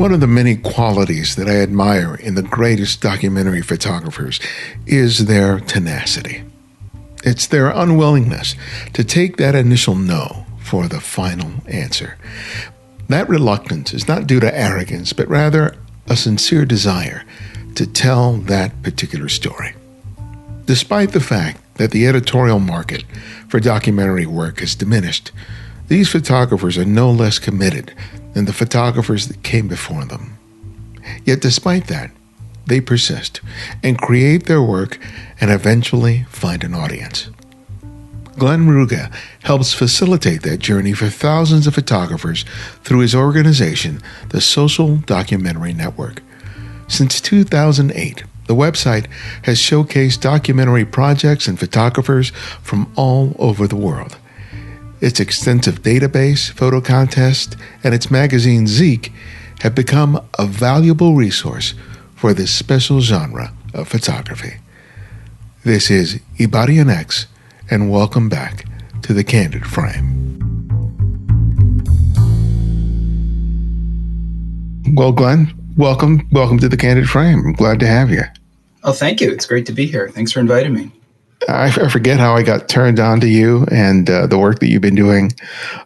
One of the many qualities that I admire in the greatest documentary photographers is their tenacity. It's their unwillingness to take that initial no for the final answer. That reluctance is not due to arrogance, but rather a sincere desire to tell that particular story. Despite the fact that the editorial market for documentary work has diminished, these photographers are no less committed than the photographers that came before them. Yet despite that, they persist and create their work and eventually find an audience. Glenn Ruga helps facilitate that journey for thousands of photographers through his organization, the Social Documentary Network. Since 2008, the website has showcased documentary projects and photographers from all over the world. Its extensive database, photo contest, and its magazine Zeek have become a valuable resource for this special genre of photography. This is Ibarian X, and welcome back to The Candid Frame. Well, Glenn, welcome to The Candid Frame. I'm glad to have you. Oh, thank you. It's great to be here. Thanks for inviting me. I forget how I got turned on to you and the work that you've been doing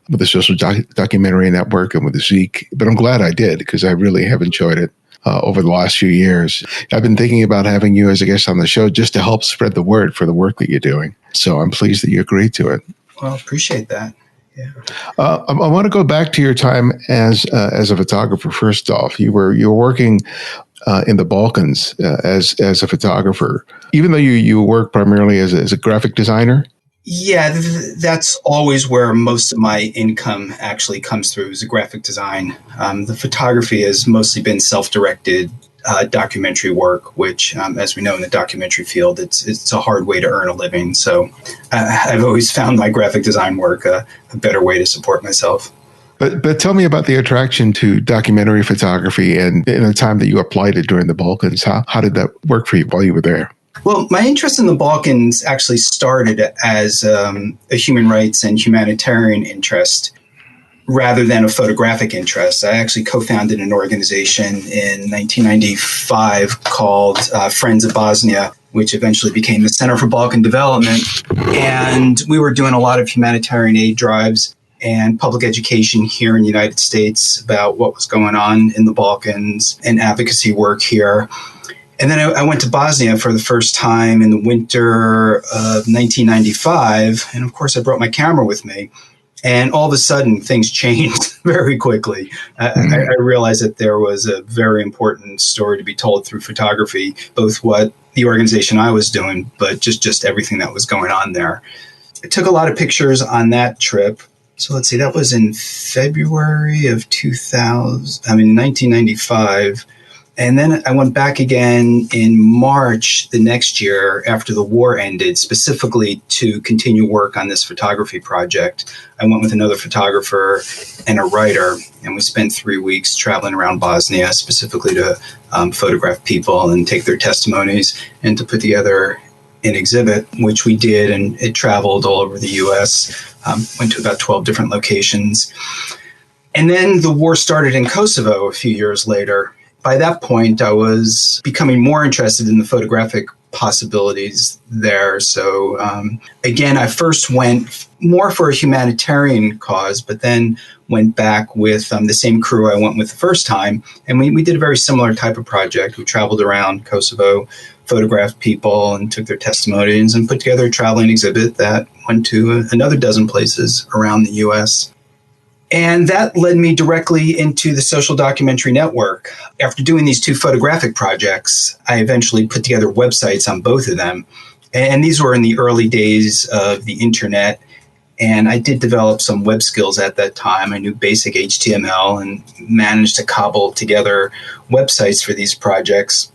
with the Social Documentary Network and with the Zeek, but I'm glad I did because I really have enjoyed it over the last few years. I've been thinking about having you as a guest on the show just to help spread the word for the work that you're doing. So I'm pleased that you agreed to it. Well, appreciate that. Yeah. I want to go back to your time as a photographer. First off, you were working in the Balkans as a photographer, even though you work primarily as a graphic designer. Yeah, that's always where most of my income actually comes through, is graphic design. The photography has mostly been self-directed documentary work, which, as we know in the documentary field, it's a hard way to earn a living. So I've always found my graphic design work a better way to support myself. But tell me about the attraction to documentary photography and in the time that you applied it during the Balkans. How did that work for you while you were there? Well, my interest in the Balkans actually started as a human rights and humanitarian interest rather than a photographic interest. I actually co-founded an organization in 1995 called Friends of Bosnia, which eventually became the Center for Balkan Development. And we were doing a lot of humanitarian aid drives and public education here in the United States about what was going on in the Balkans and advocacy work here. And then I went to Bosnia for the first time in the winter of 1995. And of course, I brought my camera with me. And all of a sudden, things changed very quickly. I realized that there was a very important story to be told through photography, both what the organization I was doing, but just everything that was going on there. I took a lot of pictures on that trip. So let's see, that was in February of 1995. And then I went back again in March the next year after the war ended, specifically to continue work on this photography project. I went with another photographer and a writer, and we spent 3 weeks traveling around Bosnia, specifically to photograph people and take their testimonies and to put together an exhibit, which we did, and it traveled all over the U.S., went to about 12 different locations. And then the war started in Kosovo a few years later. By that point, I was becoming more interested in the photographic possibilities there. So again, I first went more for a humanitarian cause, but then went back with the same crew I went with the first time. And we did a very similar type of project. We traveled around Kosovo, photographed people and took their testimonies and put together a traveling exhibit that went to another dozen places around the U.S. And that led me directly into the Social Documentary Network. After doing these two photographic projects, I eventually put together websites on both of them. And these were in the early days of the internet. And I did develop some web skills at that time. I knew basic HTML and managed to cobble together websites for these projects.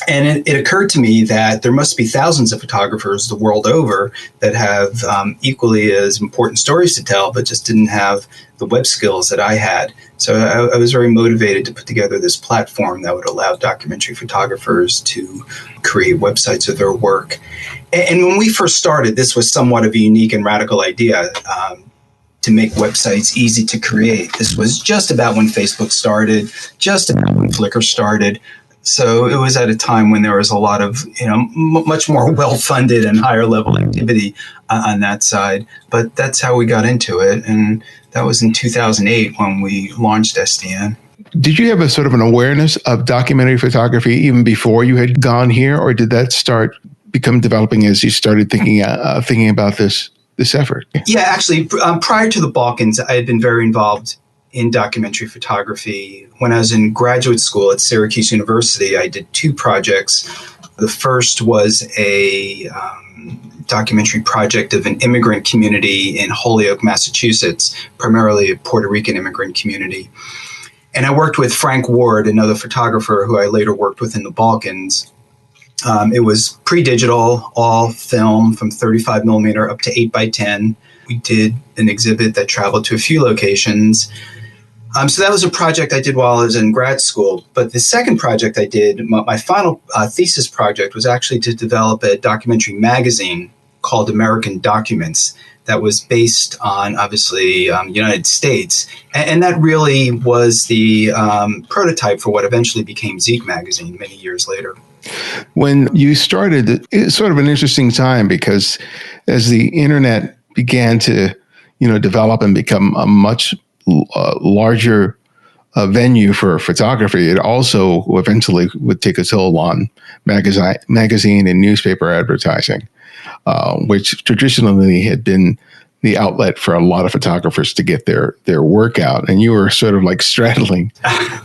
And it occurred to me that there must be thousands of photographers the world over that have equally as important stories to tell, but just didn't have the web skills that I had. So I was very motivated to put together this platform that would allow documentary photographers to create websites of their work. And when we first started, this was somewhat of a unique and radical idea. to make websites easy to create. This was just about when Facebook started, just about when Flickr started. So it was at a time when there was a lot of, much more well-funded and higher level activity on that side. But that's how we got into it. And that was in 2008 when we launched SDN. Did you have a sort of an awareness of documentary photography even before you had gone here, or did that become developing as you started thinking about this effort? Yeah, actually, prior to the Balkans, I had been very involved in documentary photography. When I was in graduate school at Syracuse University, I did 2 projects. The first was a documentary project of an immigrant community in Holyoke, Massachusetts, primarily a Puerto Rican immigrant community. And I worked with Frank Ward, another photographer who I later worked with in the Balkans. It was pre-digital, all film from 35 millimeter up to 8x10. We did an exhibit that traveled to a few locations. So that was a project I did while I was in grad school. But the second project I did, my final thesis project, was actually to develop a documentary magazine called American Documents that was based on, obviously, United States. And that really was the prototype for what eventually became Zeke magazine many years later. When you started, it's sort of an interesting time because as the internet began to, develop and become a much larger venue for photography, it also eventually would take a toll on magazine and newspaper advertising, which traditionally had been the outlet for a lot of photographers to get their work out. And you were sort of like straddling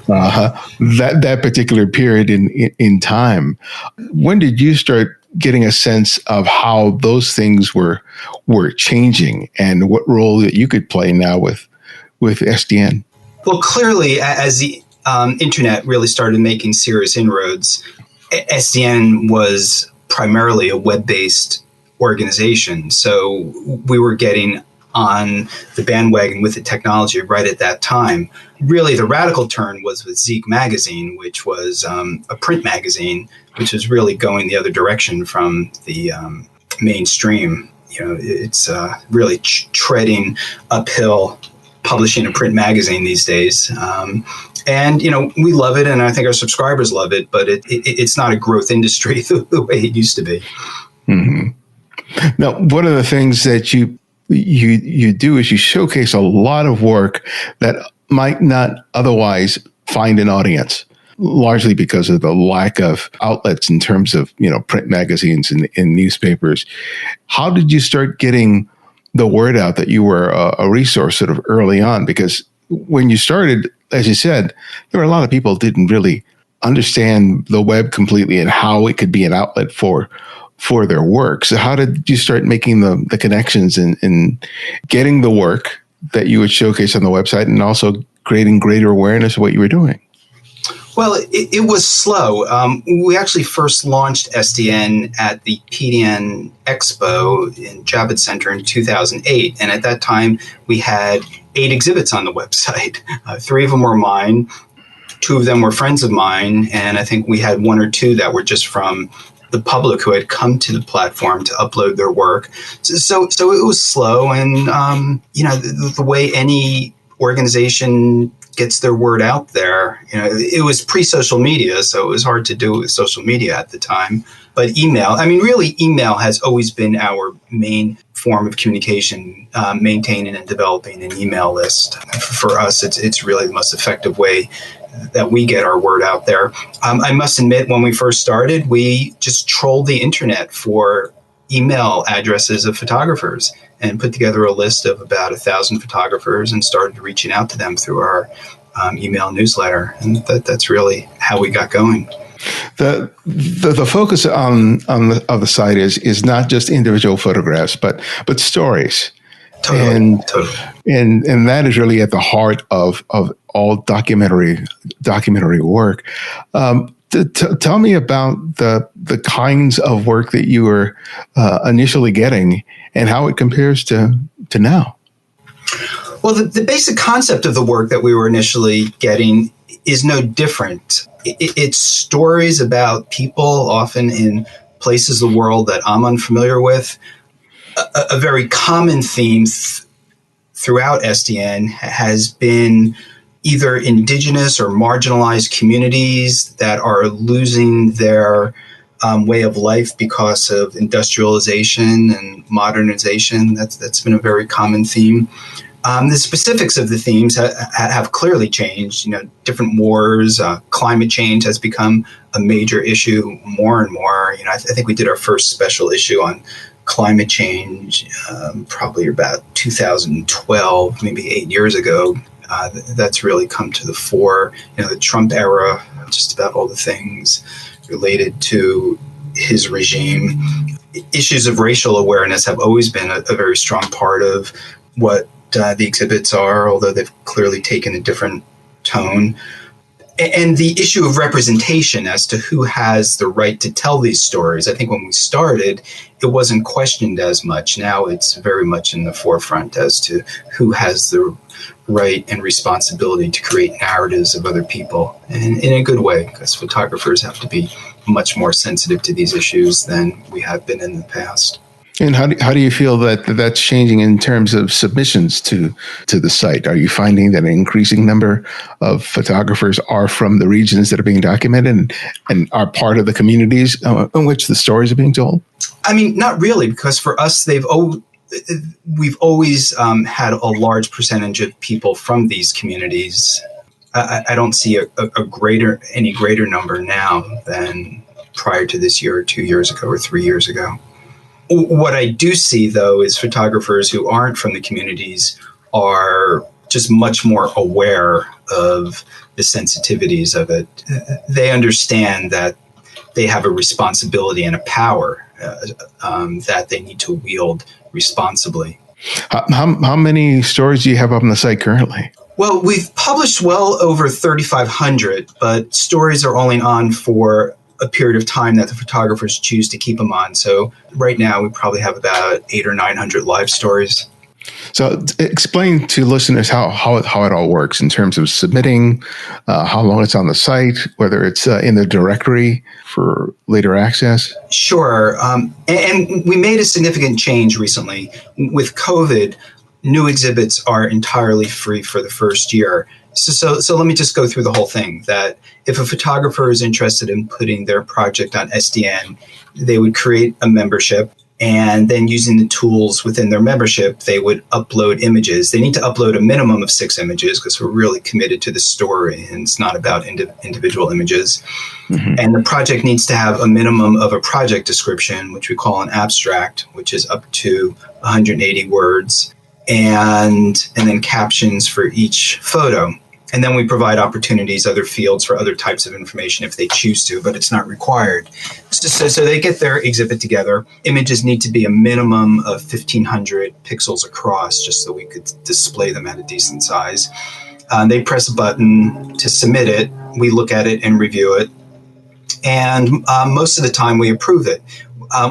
that particular period in time. When did you start getting a sense of how those things were changing and what role that you could play now with SDN? Well, clearly, as the internet really started making serious inroads, SDN was primarily a web-based organization. So we were getting on the bandwagon with the technology right at that time. Really, the radical turn was with Zeke magazine, which was a print magazine, which was really going the other direction from the mainstream. It's really treading uphill, publishing a print magazine these days. And, we love it, and I think our subscribers love it, but it's not a growth industry the way it used to be. Mm-hmm. Now, one of the things that you do is you showcase a lot of work that might not otherwise find an audience, largely because of the lack of outlets in terms of, print magazines and newspapers. How did you start getting the word out that you were a resource sort of early on? Because when you started, as you said, there were a lot of people who didn't really understand the web completely and how it could be an outlet for their work. So how did you start making the connections and getting the work that you would showcase on the website and also creating greater awareness of what you were doing? Well, it was slow. We actually first launched SDN at the PDN Expo in Javits Center in 2008. And at that time, we had 8 exhibits on the website. 3 of them were mine. 2 of them were friends of mine. And I think we had 1 or 2 that were just from the public who had come to the platform to upload their work. So it was slow. And, the way any organization gets their word out there, it was pre-social media, so it was hard to do with social media at the time. But email has always been our main form of communication, maintaining and developing an email list. For us, it's really the most effective way that we get our word out there. I must admit, when we first started, we just trolled the internet for email addresses of photographers and put together a list of about 1,000 photographers and started reaching out to them through our email newsletter. And that's really how we got going. The focus on the site is not just individual photographs, but stories. Totally. And that is really at the heart of all documentary work. Tell me about the kinds of work that you were initially getting and how it compares to now. Well, the basic concept of the work that we were initially getting is no different. It's stories about people, often in places of the world that I'm unfamiliar with. A very common theme throughout SDN has been either indigenous or marginalized communities that are losing their way of life because of industrialization and modernization. That's been a very common theme. The specifics of the themes have clearly changed. Different wars, climate change has become a major issue more and more. I think we did our first special issue on climate change probably about 2012, maybe 8 years ago. That's really come to the fore. The Trump era, just about all the things related to his regime. Issues of racial awareness have always been a very strong part of what the exhibits are, although they've clearly taken a different tone. And the issue of representation as to who has the right to tell these stories. I think when we started, it wasn't questioned as much. Now it's very much in the forefront as to who has the right and responsibility to create narratives of other people, and in a good way, because photographers have to be much more sensitive to these issues than we have been in the past. And how do you feel that that's changing in terms of submissions to the site? Are you finding that an increasing number of photographers are from the regions that are being documented and are part of the communities in which the stories are being told? I mean, not really, because for us, we've always had a large percentage of people from these communities. I don't see any greater number now than prior to this year or 2 years ago or 3 years ago. What I do see, though, is photographers who aren't from the communities are just much more aware of the sensitivities of it. They understand that they have a responsibility and a power that they need to wield responsibly. How many stories do you have up on the site currently? Well, we've published well over 3,500, but stories are only on for a period of time that the photographers choose to keep them on. So right now we probably have about 800 or 900 live stories. So explain to listeners how it all works in terms of submitting, how long it's on the site, whether it's in the directory for later access. Sure. And we made a significant change recently. With COVID, new exhibits are entirely free for the first year. So let me just go through the whole thing, that if a photographer is interested in putting their project on SDN, they would create a membership, and then using the tools within their membership, they would upload images. They need to upload a minimum of 6 images because we're really committed to the story and it's not about individual images. Mm-hmm. And the project needs to have a minimum of a project description, which we call an abstract, which is up to 180 words, and then captions for each photo. And then we provide opportunities, other fields for other types of information if they choose to, but it's not required. So they get their exhibit together. Images need to be a minimum of 1,500 pixels across, just so we could display them at a decent size. They press a button to submit it. We look at it and review it. And most of the time we approve it.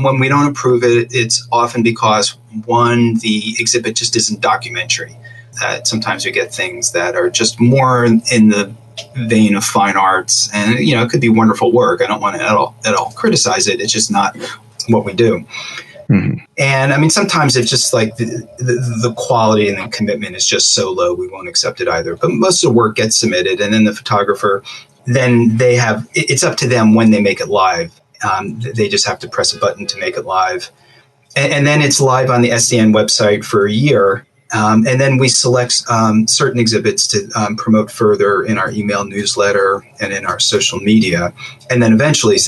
When we don't approve it, it's often because, one, the exhibit just isn't documentary. Sometimes we get things that are just more in the vein of fine arts, and it could be wonderful work. I don't want to at all criticize it. It's just not what we do. Mm-hmm. And I mean, sometimes it's just like the quality and the commitment is just so low, we won't accept it either. But most of the work gets submitted, and then the photographer, then it's up to them when they make it live. They just have to press a button to make it live. And then it's live on the SDN website for a year. And then we select certain exhibits to promote further in our email newsletter and in our social media. And then eventually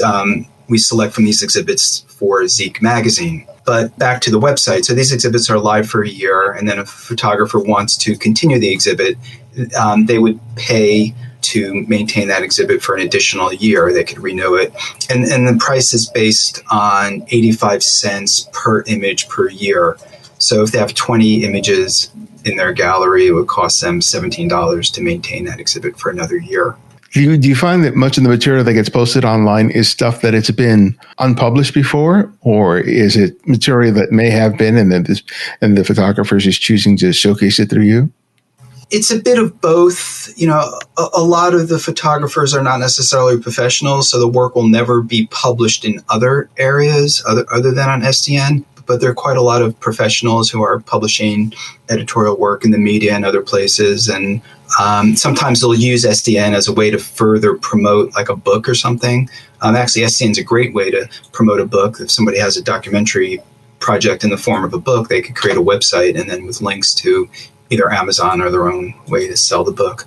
we select from these exhibits for Zeek magazine. But back to the website. So these exhibits are live for a year. And then if a photographer wants to continue the exhibit, they would pay to maintain that exhibit for an additional year. They could renew it. And the price is based on 85 cents per image per year. So if they have 20 images in their gallery, it would cost them $17 to maintain that exhibit for another year. Do you find that much of the material that gets posted online is stuff that it's been unpublished before, or is it material that may have been and the photographer is just choosing to showcase it through you? It's a bit of both. A lot of the photographers are not necessarily professionals, so the work will never be published in other areas other than on SDN. but there are quite a lot of professionals who are publishing editorial work in the media and other places. And sometimes they'll use SDN as a way to further promote like a book or something. Actually, SDN is a great way to promote a book. If somebody has a documentary project in the form of a book, they could create a website and then with links to either Amazon or their own way to sell the book.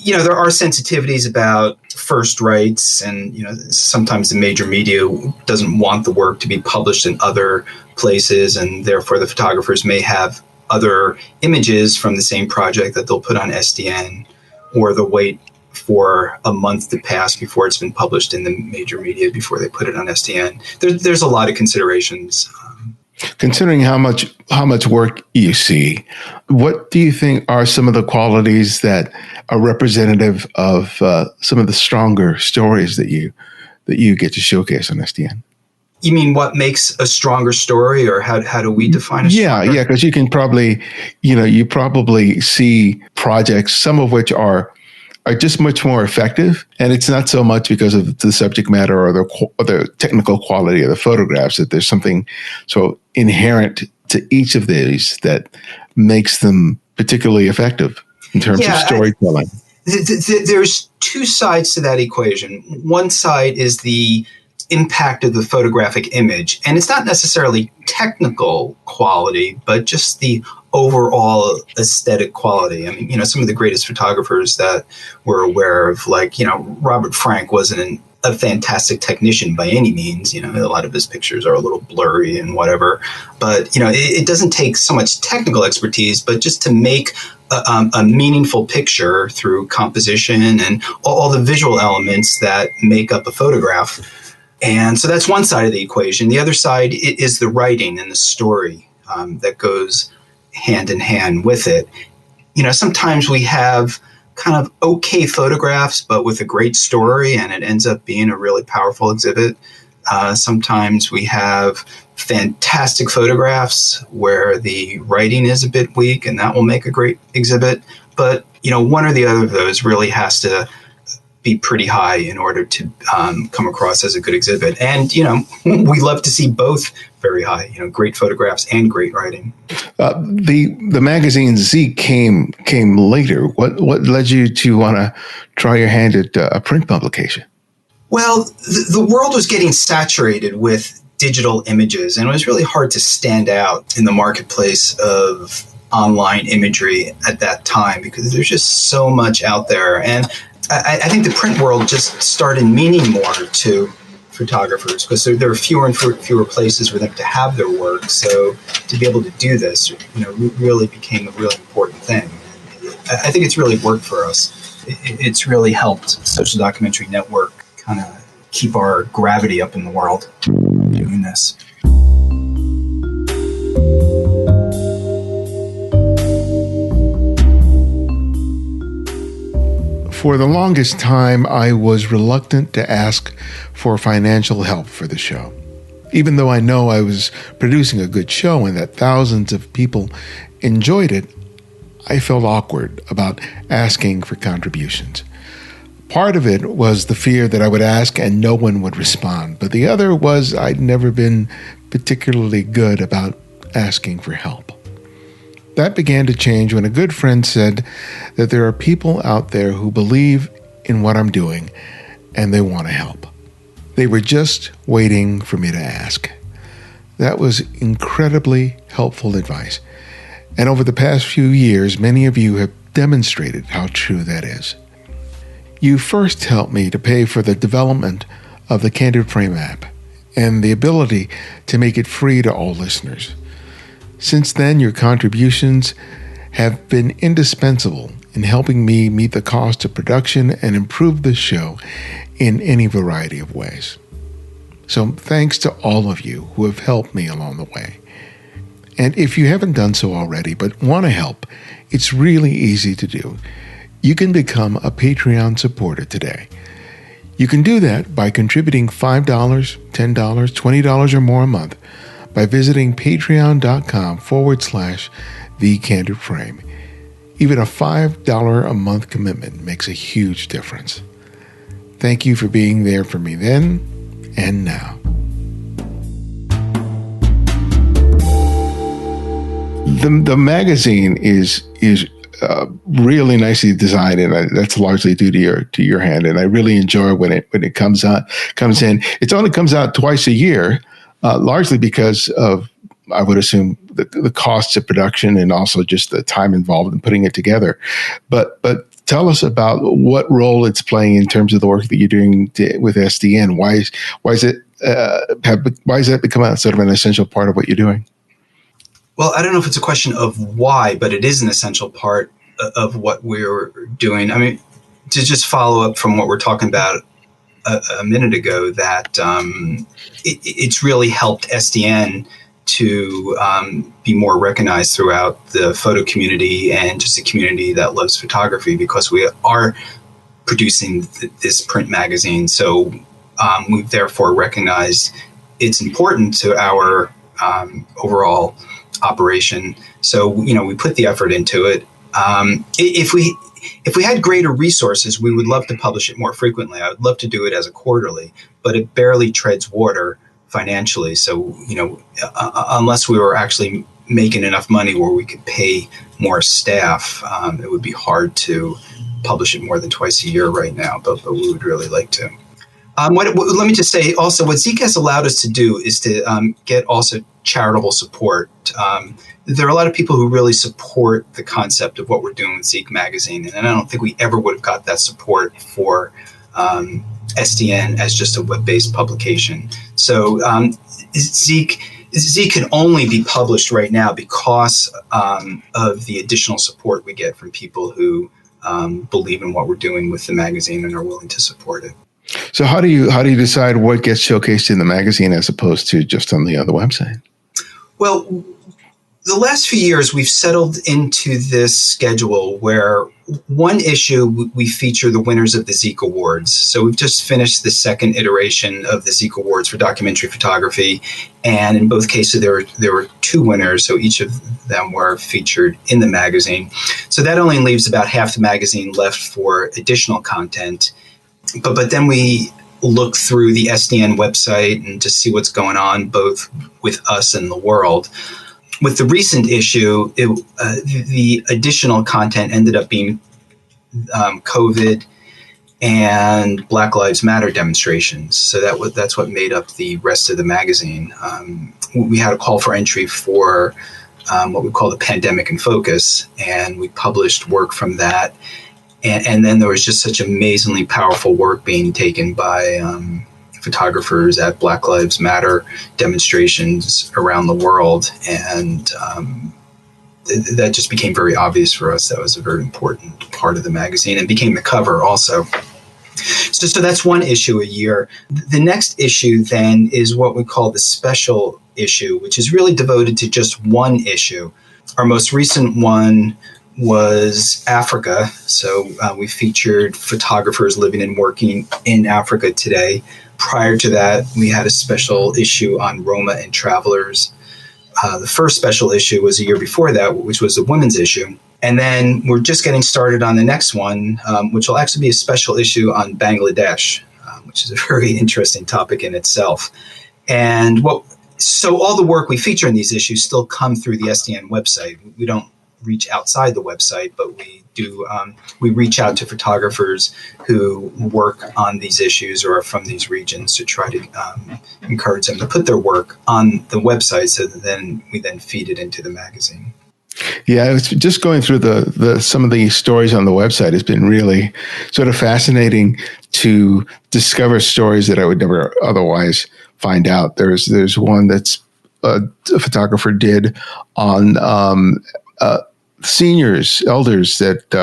There are sensitivities about first rights, and sometimes the major media doesn't want the work to be published in other places, and therefore the photographers may have other images from the same project that they'll put on SDN, or they'll wait for a month to pass before it's been published in the major media before they put it on SDN. There's a lot of considerations. Considering how much work you see, what do you think are some of the qualities that are representative of some of the stronger stories that you get to showcase on SDN? You mean what makes a stronger story, or how do we define a stronger? Yeah, because you can probably, you probably see projects, some of which are just much more effective. And it's not so much because of the subject matter or the technical quality of the photographs, that there's something so inherent to each of these that makes them particularly effective in terms of storytelling. There's two sides to that equation. One side is the impact of the photographic image. And it's not necessarily technical quality, but just the overall aesthetic quality. I mean, some of the greatest photographers that we're aware of, like, Robert Frank wasn't a fantastic technician by any means. A lot of his pictures are a little blurry and whatever. But, it doesn't take so much technical expertise, but just to make a meaningful picture through composition and all the visual elements that make up a photograph. And so that's one side of the equation. The other side is the writing and the story that goes hand in hand with it. Sometimes we have kind of okay photographs, but with a great story, and it ends up being a really powerful exhibit. Sometimes we have fantastic photographs where the writing is a bit weak, and that will make a great exhibit. But, one or the other of those really has to be pretty high in order to come across as a good exhibit. And, we love to see both very high, great photographs and great writing. The magazine Z came later. What led you to want to try your hand at a print publication? Well, the world was getting saturated with digital images, and it was really hard to stand out in the marketplace of online imagery at that time because there's just so much out there. And I think the print world just started meaning more to photographers because there are fewer and fewer places for them to have their work. So to be able to do this, really became a really important thing. I think it's really worked for us. It's really helped Social Documentary Network kind of keep our gravity up in the world doing this. For the longest time, I was reluctant to ask for financial help for the show. Even though I know I was producing a good show and that thousands of people enjoyed it, I felt awkward about asking for contributions. Part of it was the fear that I would ask and no one would respond, but the other was I'd never been particularly good about asking for help. That began to change when a good friend said that there are people out there who believe in what I'm doing and they want to help. They were just waiting for me to ask. That was incredibly helpful advice. And over the past few years, many of you have demonstrated how true that is. You first helped me to pay for the development of the Candid Frame app and the ability to make it free to all listeners. Since then, your contributions have been indispensable in helping me meet the cost of production and improve the show in any variety of ways. So thanks to all of you who have helped me along the way. And if you haven't done so already but want to help, it's really easy to do. You can become a Patreon supporter today. You can do that by contributing $5, $10, $20 or more a month by visiting patreon.com/thecandidframe. Even a $5 a month commitment makes a huge difference. Thank you for being there for me then and now. The magazine is really nicely designed, and that's largely due to your hand. And I really enjoy when it comes in. It only comes out twice a year, largely because of, I would assume, the costs of production and also just the time involved in putting it together. But tell us about what role it's playing in terms of the work that you're doing with SDN. Why has that become a sort of an essential part of what you're doing? Well, I don't know if it's a question of why, but it is an essential part of what we're doing. I mean, to just follow up from what we're talking about a minute ago, that it's really helped SDN to be more recognized throughout the photo community and just a community that loves photography, because we are producing this print magazine. So we've therefore recognized it's important to our overall operation. So, we put the effort into it. If we had greater resources, we would love to publish it more frequently. I would love to do it as a quarterly, but it barely treads water financially. So, unless we were actually making enough money where we could pay more staff, it would be hard to publish it more than twice a year right now, but we would really like to. Let me just say also, what Zeek has allowed us to do is to get also charitable support. There are a lot of people who really support the concept of what we're doing with Zeek Magazine, and I don't think we ever would have got that support for SDN as just a web-based publication. So Zeek can only be published right now because of the additional support we get from people who believe in what we're doing with the magazine and are willing to support it. So how do you decide what gets showcased in the magazine as opposed to just on the other website? Well, the last few years we've settled into this schedule where one issue we feature the winners of the Zeek Awards. So we've just finished the second iteration of the Zeek Awards for documentary photography, and in both cases there were two winners, so each of them were featured in the magazine. So that only leaves about half the magazine left for additional content. But then we look through the SDN website and to see what's going on both with us and the world. With the recent issue, the additional content ended up being COVID and Black Lives Matter demonstrations. So that's what made up the rest of the magazine. We had a call for entry for what we call the Pandemic in Focus, and we published work from that. And then there was just such amazingly powerful work being taken by photographers at Black Lives Matter demonstrations around the world. And that just became very obvious for us. That was a very important part of the magazine and became the cover also. So that's one issue a year. The next issue then is what we call the special issue, which is really devoted to just one issue. Our most recent one was Africa. So we featured photographers living and working in Africa today. Prior to that, we had a special issue on Roma and travelers. The first special issue was a year before that, which was a women's issue. And then we're just getting started on the next one, which will actually be a special issue on Bangladesh, which is a very interesting topic in itself. And so all the work we feature in these issues still come through the SDN website. We don't reach outside the website, but we reach out to photographers who work on these issues or are from these regions to try to encourage them to put their work on the website, so that we then feed it into the magazine. Yeah, it's just going through the some of the stories on the website has been really sort of fascinating to discover stories that I would never otherwise find out. There's one that's a photographer did on seniors, elders that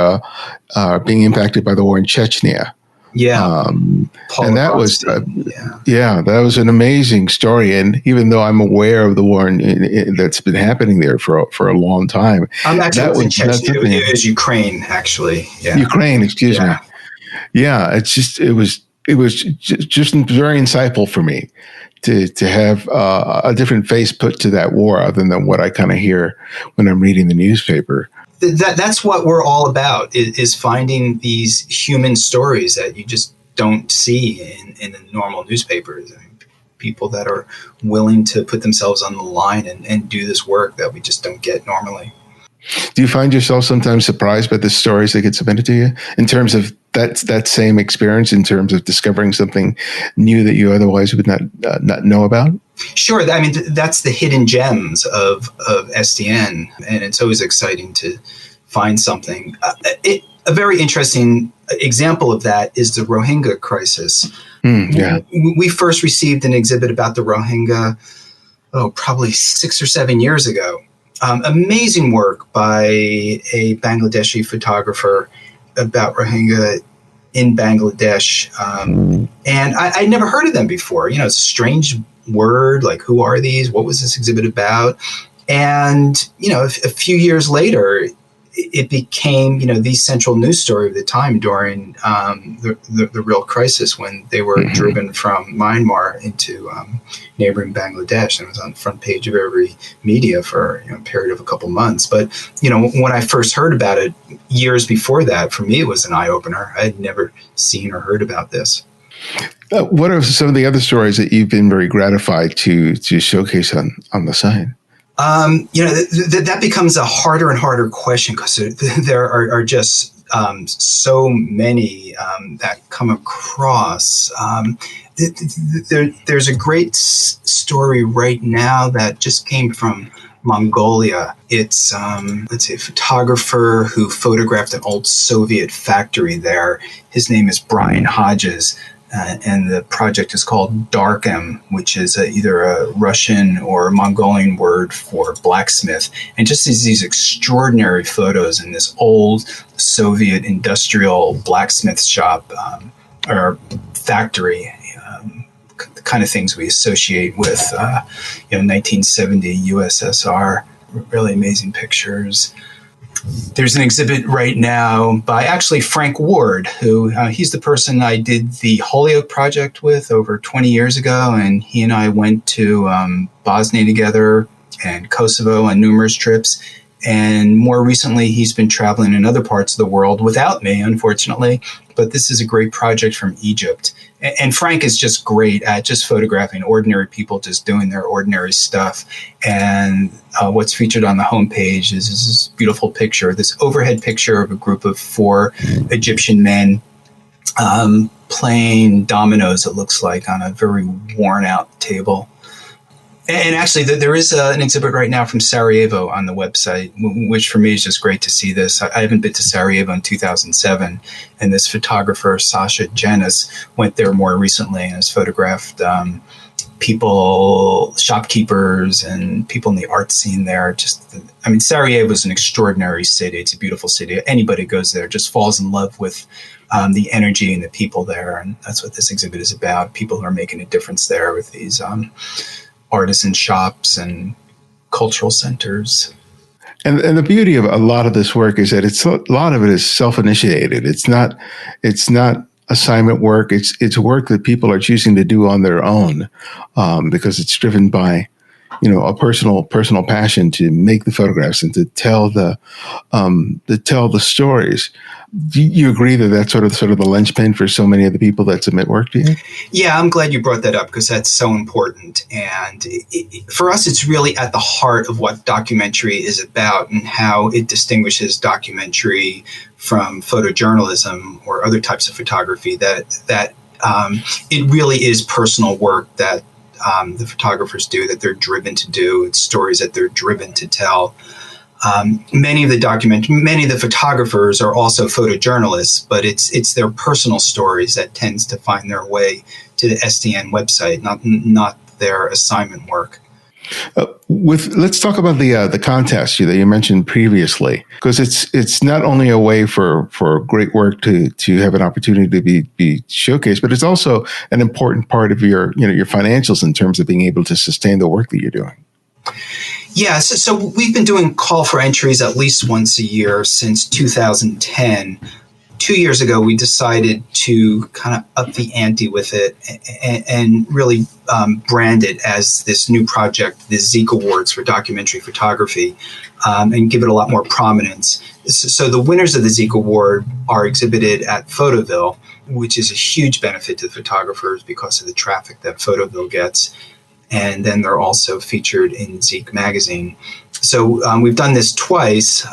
are being impacted by the war in Chechnya. Yeah. And that was, that was an amazing story. And even though I'm aware of the war that's been happening there for a long time. Actually, in Chechnya. It was Ukraine, actually. Yeah. Ukraine, excuse me. Yeah. It was just very insightful for me to have a different face put to that war other than what I kind of hear when I'm reading the newspaper. That's what we're all about, is finding these human stories that you just don't see in the normal newspapers. I mean, people that are willing to put themselves on the line and do this work that we just don't get normally. Do you find yourself sometimes surprised by the stories that get submitted to you in terms of that same experience, in terms of discovering something new that you otherwise would not know about? Sure. I mean, that's the hidden gems of SDN, and it's always exciting to find something. A very interesting example of that is the Rohingya Crisis. Yeah. We first received an exhibit about the Rohingya, probably 6 or 7 years ago. Amazing work by a Bangladeshi photographer about Rohingya in Bangladesh. And I'd never heard of them before. It's a strange word, like, who are these? What was this exhibit about? And, a few years later, it became, the central news story of the time during the real crisis when they were driven from Myanmar into neighboring Bangladesh. And it was on the front page of every media for a period of a couple months. But, when I first heard about it years before that, for me, it was an eye-opener. I had never seen or heard about this. What are some of the other stories that you've been very gratified to showcase on the site? That becomes a harder and harder question because there are just so many that come across. There's a great story right now that just came from Mongolia. It's, a photographer who photographed an old Soviet factory there. His name is Brian Hodges. And the project is called Darkem, which is either a Russian or Mongolian word for blacksmith. And just these extraordinary photos in this old Soviet industrial blacksmith shop or factory, the kind of things we associate with 1970 USSR. Really amazing pictures. There's an exhibit right now by actually Frank Ward, who he's the person I did the Holyoke project with over 20 years ago. And he and I went to Bosnia together and Kosovo on numerous trips. And more recently, he's been traveling in other parts of the world without me, unfortunately. But this is a great project from Egypt. And Frank is just great at just photographing ordinary people just doing their ordinary stuff. And what's featured on the homepage is this beautiful picture, this overhead picture of a group of 4 Egyptian men playing dominoes, it looks like, on a very worn out table. And actually, there is an exhibit right now from Sarajevo on the website, which for me is just great to see this. I haven't been to Sarajevo in 2007, and this photographer, Sasha Janis, went there more recently and has photographed people, shopkeepers, and people in the art scene there. Sarajevo is an extraordinary city. It's a beautiful city. Anybody who goes there just falls in love with the energy and the people there, and that's what this exhibit is about. People who are making a difference there with these artisan shops and cultural centers. And the beauty of a lot of this work is that a lot of it is self-initiated. It's not assignment work. It's work that people are choosing to do on their own because it's driven by a personal passion to make the photographs and to tell the stories. Do you agree that that's sort of the linchpin for so many of the people that submit work to you? Yeah, I'm glad you brought that up because that's so important. And for us, it's really at the heart of what documentary is about and how it distinguishes documentary from photojournalism or other types of photography. That it really is personal work that the photographers do, that they're driven to do. It's stories that they're driven to tell. Many of the photographers are also photojournalists, but it's their personal stories that tends to find their way to the SDN website, not their assignment work. Let's talk about the contest that you mentioned previously, because it's not only a way for great work to have an opportunity to be showcased, but it's also an important part of your financials in terms of being able to sustain the work that you're doing. Yeah, so we've been doing call for entries at least once a year since 2010. 2 years ago, we decided to kind of up the ante with it and really brand it as this new project, the Zeke Awards for Documentary Photography, and give it a lot more prominence. So the winners of the Zeke Award are exhibited at Photoville, which is a huge benefit to the photographers because of the traffic that Photoville gets. And then they're also featured in Zeke magazine. So we've done this twice,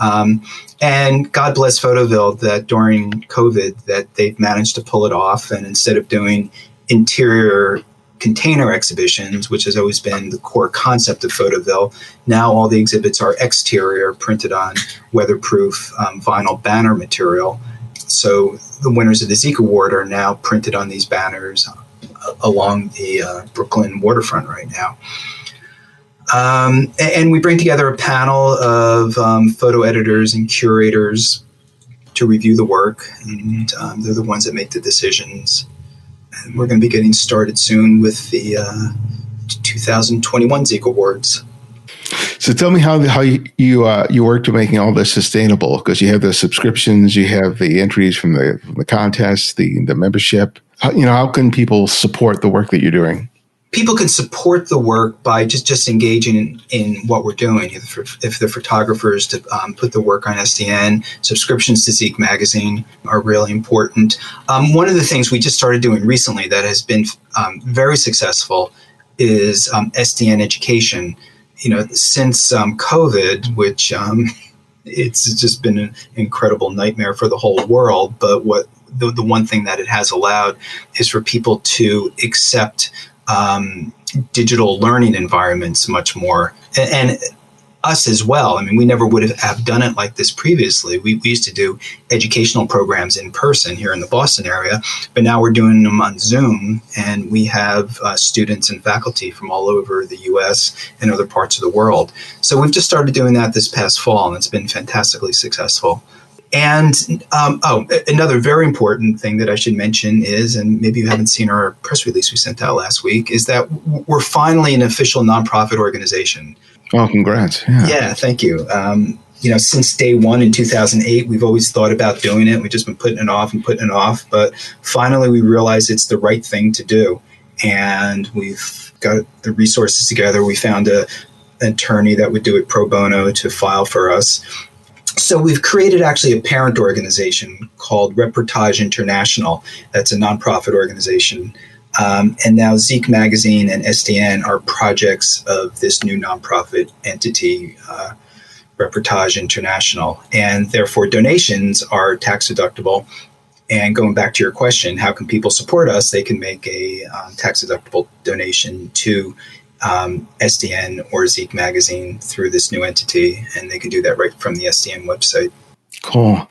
and God bless Photoville that during COVID that they've managed to pull it off. And instead of doing interior container exhibitions, which has always been the core concept of Photoville, now all the exhibits are exterior, printed on weatherproof vinyl banner material. So the winners of the Zeke Award are now printed on these banners along the Brooklyn waterfront right now. And we bring together a panel of photo editors and curators to review the work, and they're the ones that make the decisions. And we're going to be getting started soon with the 2021 Zeke Awards. So tell me how you work to making all this sustainable, because you have the subscriptions, you have the entries from the contest, the membership. How can people support the work that you're doing? People can support the work by just engaging in what we're doing. If the photographers to put the work on SDN, subscriptions to Zeke magazine are really important. One of the things we just started doing recently that has been very successful is SDN education. Since COVID, which it's just been an incredible nightmare for the whole world. But what the one thing that it has allowed is for people to accept digital learning environments much more, and us as well. I mean, we never would have done it like this previously. We used to do educational programs in person here in the Boston area, but now we're doing them on Zoom, and we have students and faculty from all over the U.S. and other parts of the world. So we've just started doing that this past fall, and it's been fantastically successful. And another very important thing that I should mention is, and maybe you haven't seen our press release we sent out last week, is that we're finally an official nonprofit organization. Oh, congrats. Yeah, thank you. Since day one in 2008, we've always thought about doing it. We've just been putting it off. But finally, we realized it's the right thing to do. And we've got the resources together. We found an attorney that would do it pro bono to file for us. So we've created actually a parent organization called Reportage International. That's a nonprofit organization. And now Zeke Magazine and SDN are projects of this new nonprofit entity, Reportage International. And therefore, donations are tax deductible. And going back to your question, how can people support us? They can make a tax deductible donation to SDN or Zeke Magazine through this new entity, and they can do that right from the SDN website. Cool.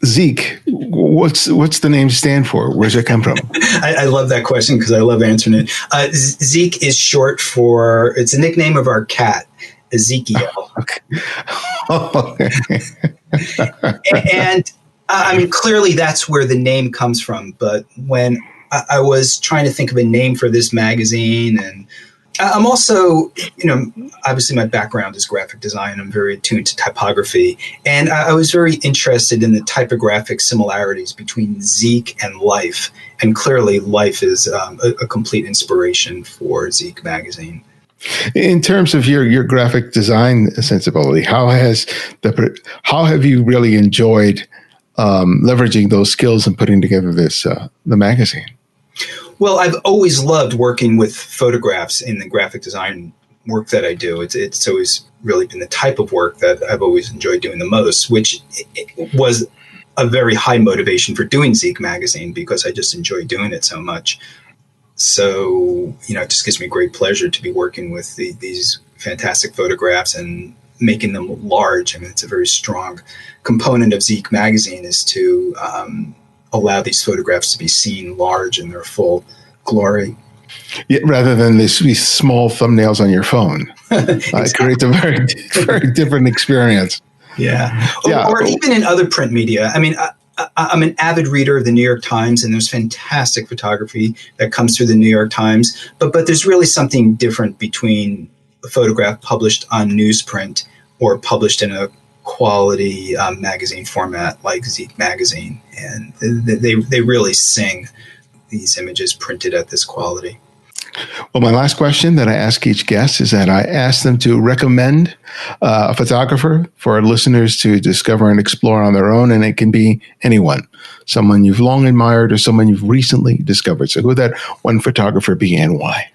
Zeke, what's the name stand for? Where's it come from? I love that question because I love answering it. Zeke is short for, it's a nickname of our cat, Ezekiel. Okay. And I mean, clearly that's where the name comes from. But when I was trying to think of a name for this magazine, and I'm also, obviously my background is graphic design. I'm very attuned to typography. And I was very interested in the typographic similarities between Zeke and Life. And clearly Life is a complete inspiration for Zeke magazine. In terms of your graphic design sensibility, how have you really enjoyed leveraging those skills and putting together the magazine? Well, I've always loved working with photographs in the graphic design work that I do. It's always really been the type of work that I've always enjoyed doing the most, which was a very high motivation for doing Zeke magazine because I just enjoy doing it so much. So, it just gives me great pleasure to be working with these fantastic photographs and making them large. I mean, it's a very strong component of Zeke magazine is to allow these photographs to be seen large in their full glory. Yeah, rather than these small thumbnails on your phone. Exactly. It creates a very, very different experience. Yeah. Or even in other print media. I mean, I'm an avid reader of the New York Times, and there's fantastic photography that comes through the New York Times. But there's really something different between a photograph published on newsprint or published in a quality magazine format like Zeke magazine, and they really sing these images printed at this quality. Well, my last question that I ask each guest is that I ask them to recommend a photographer for our listeners to discover and explore on their own, and it can be anyone, someone you've long admired or someone you've recently discovered. So who would that one photographer be and why?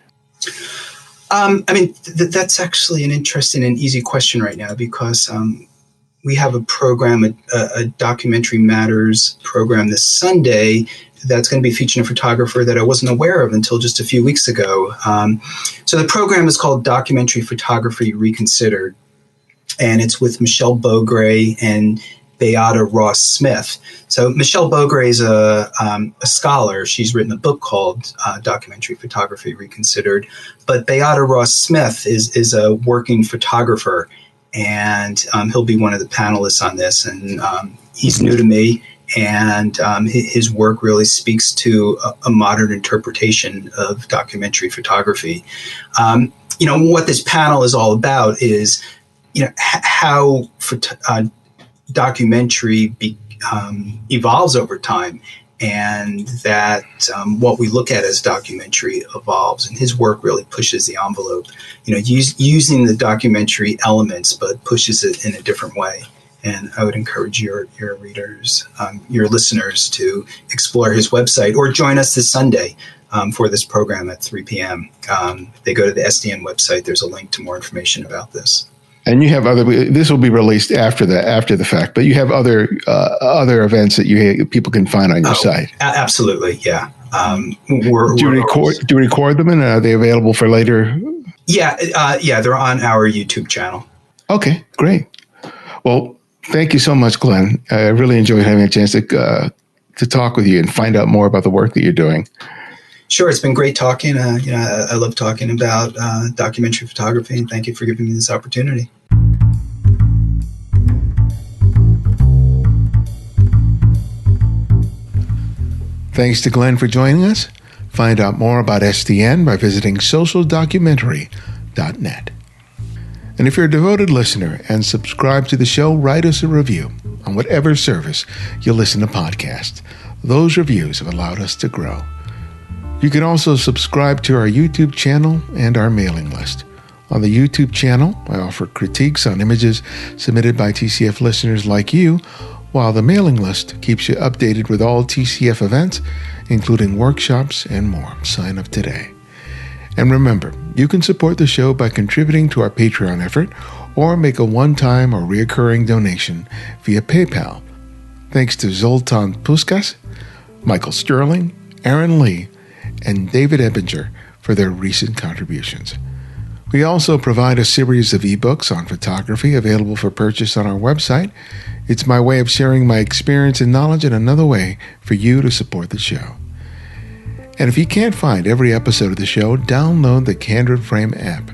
That's actually an interesting and easy question right now, because we have a program, a Documentary Matters program this Sunday that's going to be featuring a photographer that I wasn't aware of until just a few weeks ago. So the program is called Documentary Photography Reconsidered, and it's with Michelle Beaugray and Beata Ross Smith. So Michelle Beaugray is a scholar. She's written a book called Documentary Photography Reconsidered. But Beata Ross Smith is a working photographer, and he'll be one of the panelists on this. And he's new to me, and his work really speaks to a modern interpretation of documentary photography. What this panel is all about is, how documentary evolves over time, and that what we look at as documentary evolves. And his work really pushes the envelope, using the documentary elements, but pushes it in a different way. And I would encourage your readers, your listeners, to explore his website or join us this Sunday for this program at 3 p.m. If they go to the SDN website, there's a link to more information about this. And you have this will be released after the fact, but you have other events that people can find on your site. Absolutely, yeah. Do you record them, and are they available for later? Yeah, they're on our YouTube channel. Okay, great. Well, thank you so much, Glenn. I really enjoyed having a chance to talk with you and find out more about the work that you're doing. Sure, it's been great talking. I love talking about documentary photography, and thank you for giving me this opportunity. Thanks to Glenn for joining us. Find out more about SDN by visiting socialdocumentary.net. And if you're a devoted listener and subscribe to the show, write us a review on whatever service you listen to podcasts. Those reviews have allowed us to grow. You can also subscribe to our YouTube channel and our mailing list. On the YouTube channel, I offer critiques on images submitted by TCF listeners like you, while the mailing list keeps you updated with all TCF events, including workshops and more. Sign up today. And remember, you can support the show by contributing to our Patreon effort or make a one-time or recurring donation via PayPal. Thanks to Zoltan Puskas, Michael Sterling, Aaron Lee, and David Ebinger for their recent contributions. We also provide a series of ebooks on photography available for purchase on our website. It's my way of sharing my experience and knowledge, and another way for you to support the show. And if you can't find every episode of the show, download the Candid Frame app,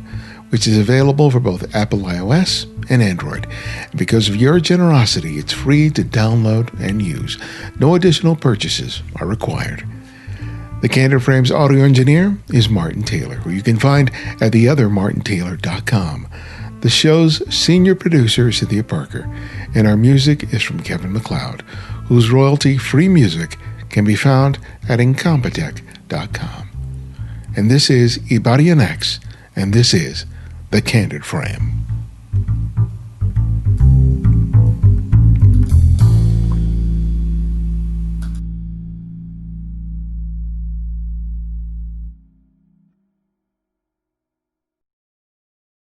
which is available for both Apple iOS and Android. And because of your generosity, it's free to download and use. No additional purchases are required. The Candid Frame's audio engineer is Martin Taylor, who you can find at theothermartintaylor.com. The show's senior producer is Cynthia Parker, and our music is from Kevin MacLeod, whose royalty-free music can be found at incompetech.com. And this is Ibarian X, and this is The Candid Frame.